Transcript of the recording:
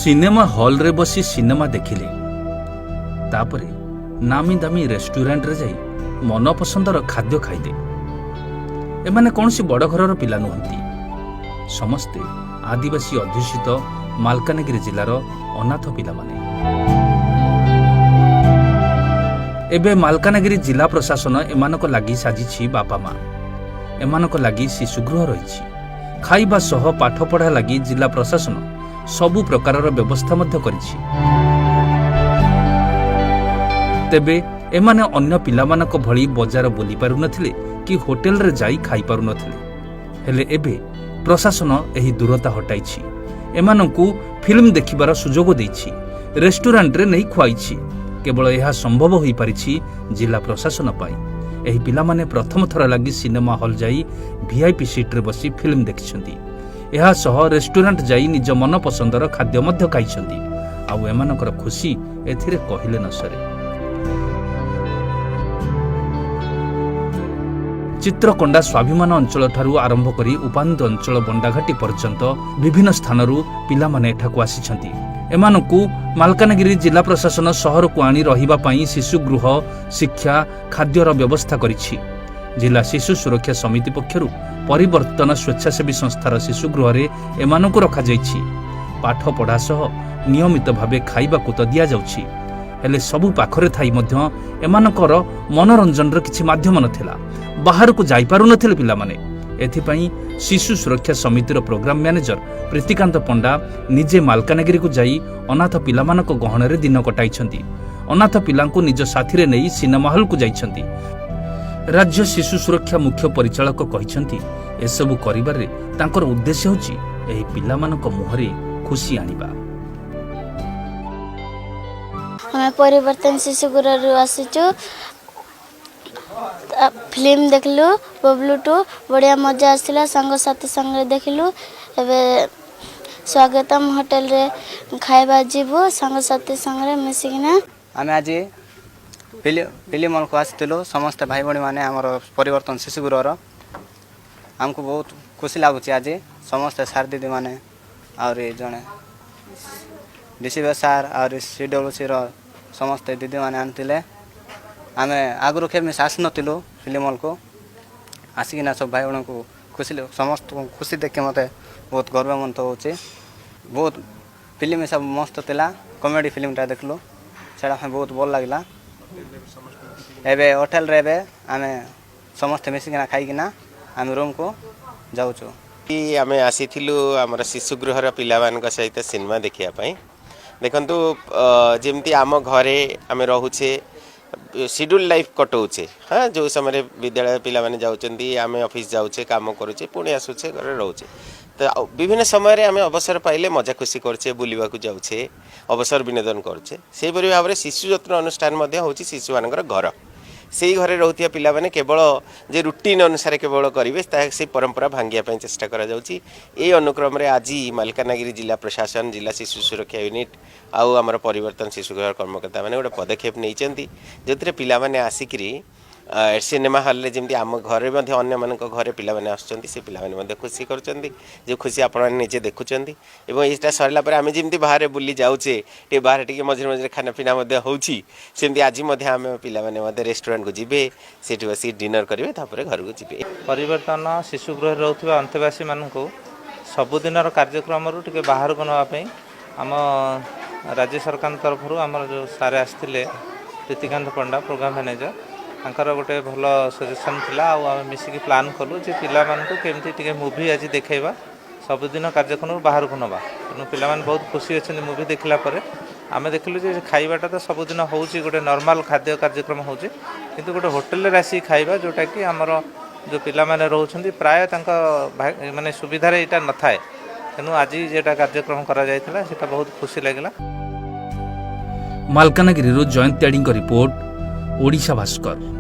Cinema hall रे बसी cinema देखिले तापरे नामी दामी रेस्टोरेंट रे जाई मन पसंदर खाद्य खाइले। एमाने कौनसी बड़ घरर पिला नुहंती, समस्ते आदिवासी अध्युषित मालकानगिरी जिलार अनाथ पिला माने। एबे मालकानगिरी जिला प्रशासन एमानक लागि साजिछि बापा माँ, एमानक लागि शिशुगृह रहिछि। खाइबा सह पाठ पढ़ा लागि जिला प्रशासन सबु प्रकारर व्यवस्था मध्य करिछि। तेबे एमाने अन्य पिलामानक भଳି बजार बुली पारु नथिले कि होटेल रे जाई खाई पारु नथिले। हेले एबे प्रशासन एही दूरता हटाइछि, एमानकु फिल्म देखिबार सुजोग दैछि, रेस्टोरेंट रे नै खुआइछि। केवल यह संभव होई पारिछि जिला प्रशासन पाई। एही पिलामाने प्रथम थर लागि सिनेमा हॉल जाई वीआईपी सीट रे बसी फिल्म देखिछन्ती। यह सह रेस्टोरेंट जाई निज मन पसंदर खाद्य मध्य खाइछन्ती। आउ एमानकर खुशी एथिरे कहिले न सरे। चित्रकोंडा स्वाभिमान अंचल ठारू आरंभ करी उपान्त अंचल बंडाघाटी पर्यंत विभिन्न स्थानरू पिला माने एठाकु आसिछन्ती। एमानकु मालकानगिरी जिला प्रशासन शहर को आनी रहिबा पई शिशु गृह, शिक्षा, खाद्यर व्यवस्था करिछि। जिला शिशु सुरक्षा समिति पक्षरु परिवर्तन स्वेच्छासेवी संस्थार शिशु गृह रे एमानकु रखा जाइछि। पाठ पढ़ा सह नियमित भावे खाइबाकु त दिया जाउछि, हेले सबु पाखरे थाई मध्य एमानकर मनोरंजन र किछि माध्यम नथिला। बाहर को जाई पारु नथिले पिला माने। एथिपई शिशु सुरक्षा समितिर प्रोग्राम मैनेजर प्रीतिकांत पंडा निजे मालकानगिरी को जाई अनाथ पिलामानक गहन रे दिन कटाइछन्ती। अनाथ पिलांकु निज साथी रे नै सिनेमा हॉल को जाइछन्ती। राज्य शिशु सुरक्षा मुख्य परिचालक कहिछन्ती एसबु करिबारे तांकर उद्देश्य होछि एही पिलामानक मुहरे खुशी आनिबा। हमें परिवर्तन शिशु गृह आसीचु, फिल्म देखलु, बबलू टू बढ़िया मजा आसला, सांग साथी संगे देखलु। एबे स्वागतम होटल रे खाइबा जीवु सांग साथी संगे मिसिकिना। आमे आज फिल्म हॉल को आसिथिलु, समस्त भाई भणी माने हमर परिवर्तन शिशु गृहर हमको बहुत खुशी लागुछि। आज समस्त सार दीदी माने और जने डीसीबी सार और सीडब्ल्यूसी रो समस्त दीदी माने आनथिले। आमे आगुरु खेमे आस नथिलु फिल्म हॉल को आसिकिना सब भाई भणी को खुशी समस्त खुशी देख के मते बहुत गर्व मनत होछि। बहुत फिल्म सब मस्त थिला, कॉमेडी फिल्म ता देखलु, सेडा हम बहुत भल लागला। एबे होटल रे बे आमे समस्त मिसिकिना खाइकिना आमे रूम को जाउछु। आमे आसीथिलु हमर शिशु गृहर पिलावानक सहित सिनेमा देखिया पई। देखंतु जेमती आम घरे आमे रहूचे शेड्यूल लाइफ कटौचे। हाँ, जो समय विद्यालय पिला माने जाउचंदी, आमे ऑफिस जाउचे, काम करूचे, पुणी आसुचे, घरे रहूचे। तो विभिन्न समय आमे अवसर पाइले मजा खुशी करचे, बुलिबा को जाउचे, अवसर विनोदन करचे। सेहि परि भाबरे शिशु जत्न अनुष्ठान मध्ये होची शिशु मानकर घर। से घरे रहतिया पिला माने केवल जे रूटीन अनुसार केवल करिवे से परंपरा भांगिया पई चेष्टा करा जाउची। ए अनुक्रम रे आज मालकानगिरी जिला प्रशासन, जिला शिशु सुरक्षा यूनिट आउ हमर परिवर्तन शिशु गृह कर्मकर्ता माने गोटे पदक्षेप नैचंती, जोतरे पिला माने आसिकरी सिनेमा हॉल रे जेमती आम घरे मध्ये अन्य मानक घरे पिला माने आछंती, से पिला माने मध्ये खुशी करचंती। जे खुशी आपण माने निजे देखुचंती। एवं एटा सरला पर आमे जेमती बाहर बुली जाउचे, टे बाहर टिके मझे मझे खाना पीना मध्ये होउची, सेमती आज मध्ये आमे पिला माने मध्ये रेस्टोरेंट को जिबे, सेठी बसी डिनर करिवे, तापरे घर को जिबे। परिवर्तन शिशु गृह रहउथिबा अंतवासी माननको सबुदिनर कार्यक्रम रु टिके बाहर को नवा पई आम राज्य सरकार तरफ रु हमर जो सारे आस्थिले प्रीतिकांत पंडा प्रोग्राम मैनेजर तांकर गोटे भल सजेसन थिला। आम मिसिकी प्लान कलु जे पिला माननको केमती टिके मूवी आज देखेबा, सबुदिन कार्यक्रम बाहर को नवा। तेणु पिला माने बहुत खुशी अछन मूवी देखला परे। आमे देखलु जे खाइबाटा तो सबुदिन होउची, गोटे नॉर्मल खाद्य कार्यक्रम होउची, किंतु गोटे होटल रे आसी खाइबा जोटा कि हमर जो पिला माने रहउछंती प्राय तांका माने सुविधा रे एटा न थाए। तेणु आज जेटा कार्यक्रम करा जायतिला सेटा बहुत खुशी लागिला। मालकानगिरी जयंत त्याड़ी रिपोर्ट, ओडिशा भास्कर।